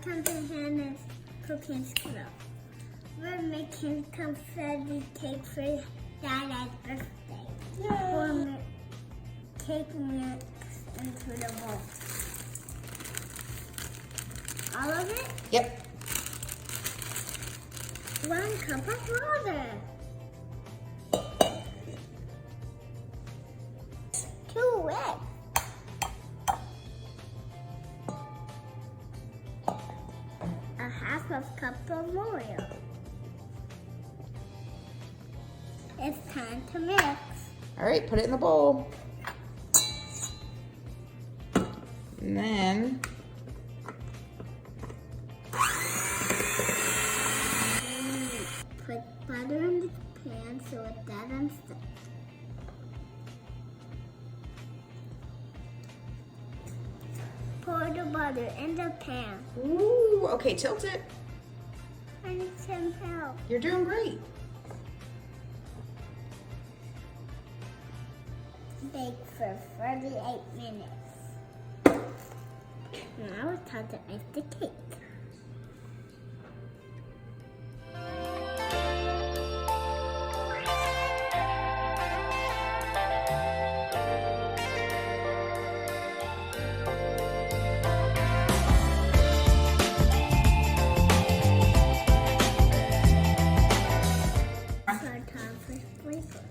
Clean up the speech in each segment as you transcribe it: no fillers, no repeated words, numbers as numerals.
pumpkin hand is cooking screw. We're making confetti cake for Dada's birthday. Pour cake mix into the bowl. All of it? Yep. 1 cup of water. 2 eggs. A half of cup of oil. It's time to mix. All right, put it in the bowl. And then Put butter in the pan so it doesn't stick. Pour the butter in the pan. ooh, okay, tilt it. I need some help. You're doing great. Bake for 38 minutes. Now it's time to ice the cake. It's our time for flavor.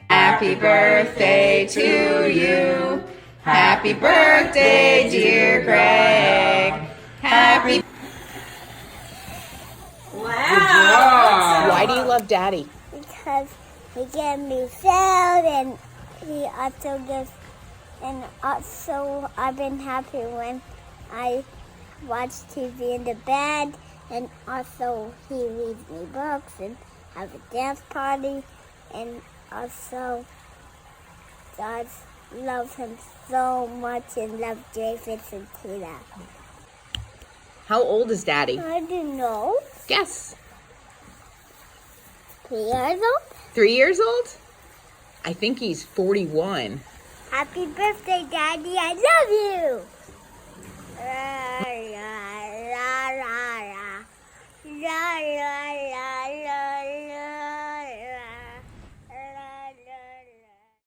Happy birthday to you. Happy birthday, dear Greg. Happy. Wow. Why do you love Daddy? Because he gave me food and he also gives, and also I've been happy when I watch TV in the bed, and also he reads me books and have a dance party, and also God loves him so much and loves David and Tina. How old is Daddy? I don't know. Guess. 3 years old? 3 years old? I think he's 41. Happy birthday, Daddy. I love you. La, la, la, la, la. La, la,